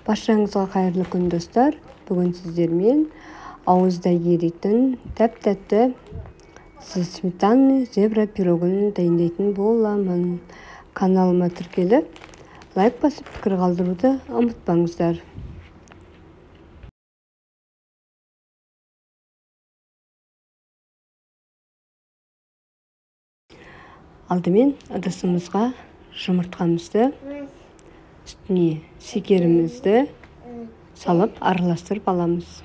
Баршаңызға қайырлы күн достар. Бүгін сіздермен ауызда еритін тәп-тәтті сметанный зебра пирогын дайындайтын боламын. Каналыма тіркеліп, лайк басып, пікір қалдыруды ұмытпаңыздар. Алдымен ыдысымызға жұмыртқамызды, үстіне шекерімізді салып араластырып аламыз.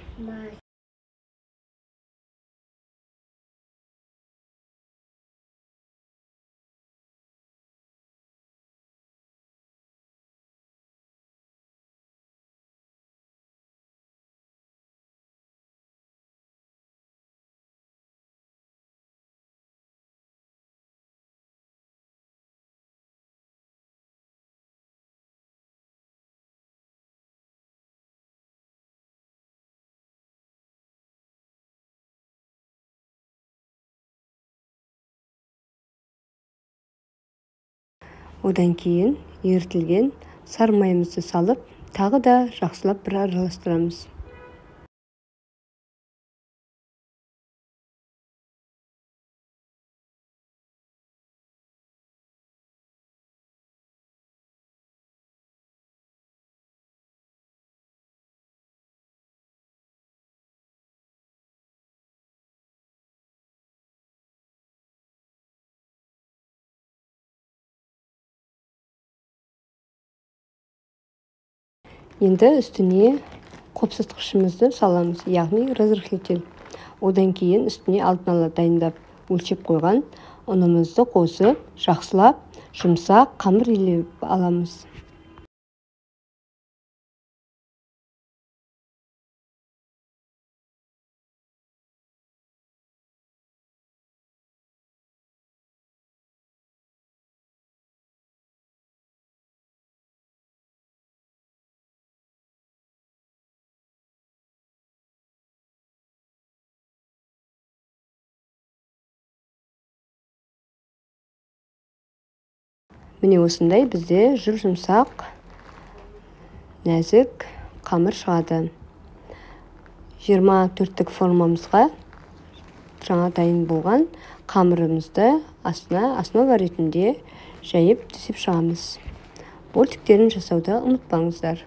Одан кейін ерітілген сары майымызды салып, тағы да жақсылап бір араластырамыз. Енді үстіне қопсытқышымызды саламыз, яғни разрыхлитель. Одан кейін үстіне алдын ала дайындап өлшеп қойған ұнымызды қосып, жақсылап жұмсақ қамыр илеп аламыз. Міне осындай бізде жұмсақ, нәзік қамыр шығады. 24-тік формамызға жаңа дайын болған қамырымызды астына основа ретінде жайып төсеп шығамыз. Бөлтіктерін жасауды ұмытпаңыздар.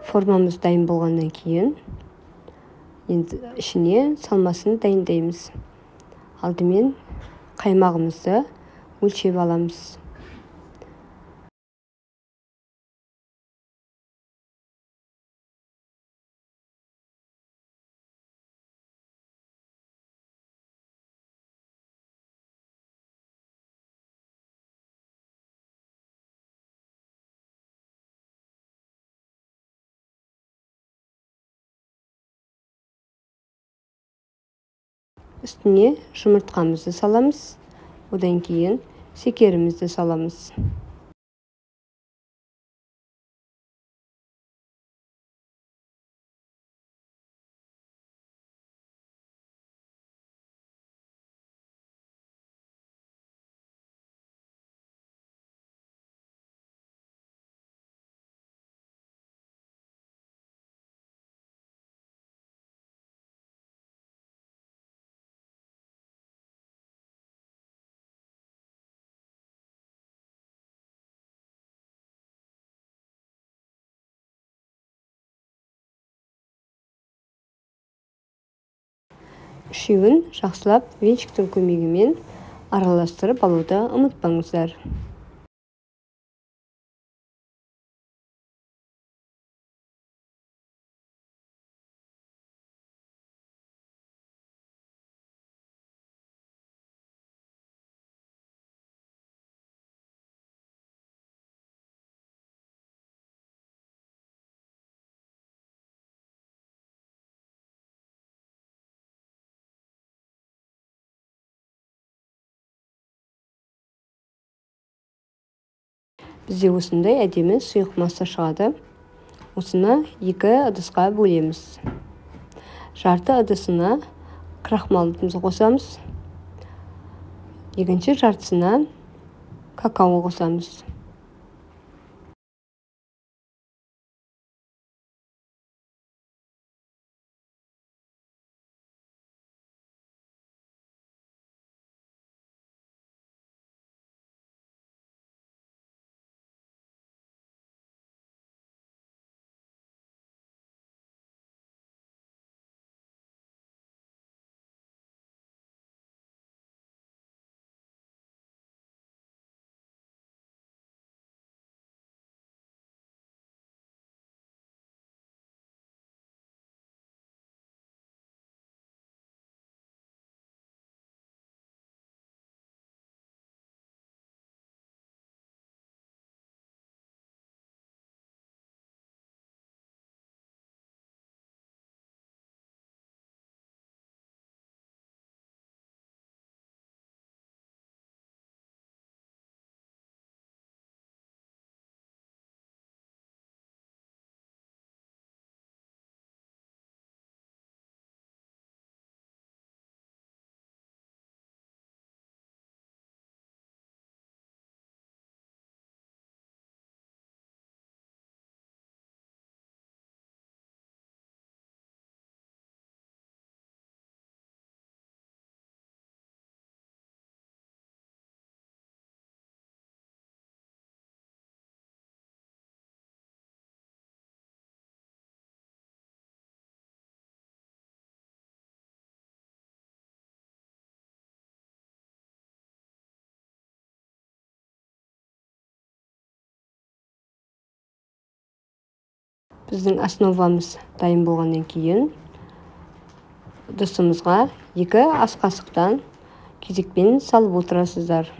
Формамыз дайын болғаннан кейін, енді ішіне салмасын дайындаймыз. Алдымен қаймағымызды өлшеп аламыз. Үстіне жұмыртқамызды саламыз. Одан кейін шекерімізді саламыз. үшеуін жақсылап венчиктің көмегімен араластырып алуды ұмытпаңыздар. Бізде осындай әдемі сұйық масса шығады. Осыны 2 ыдысқа бөлеміз. Жарты ыдысына крахмалымызды қосамыз. Екінші жартысына какао қосамыз. Біздің основамыз дайын болғаннан кейін ыдысымызға 2 ас қасықтан кезекпен салып отырасыздар.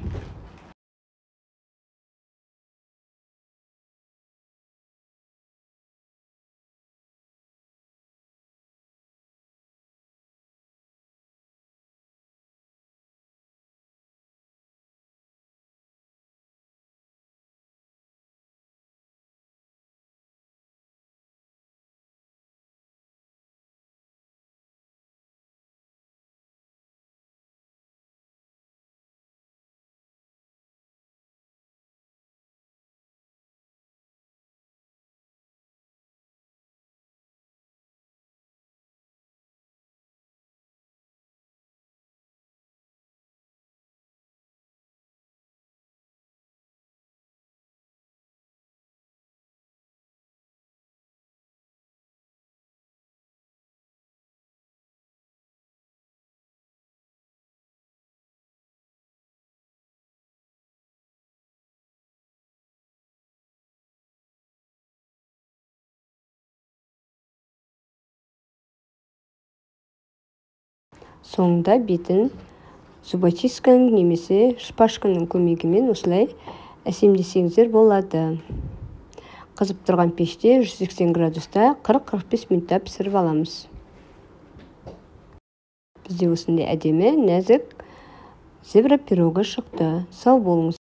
Соңында бетін зубочистканың немесе шпажканың көмегімен осылай әсемдесеңіздер болады. Қызып тұрған пеште 180 градуста 40-45 минутта пісіріп аламыз. Бізде осындай әдемі, нәзік зебра пирогы шықты. Сау болыңыз.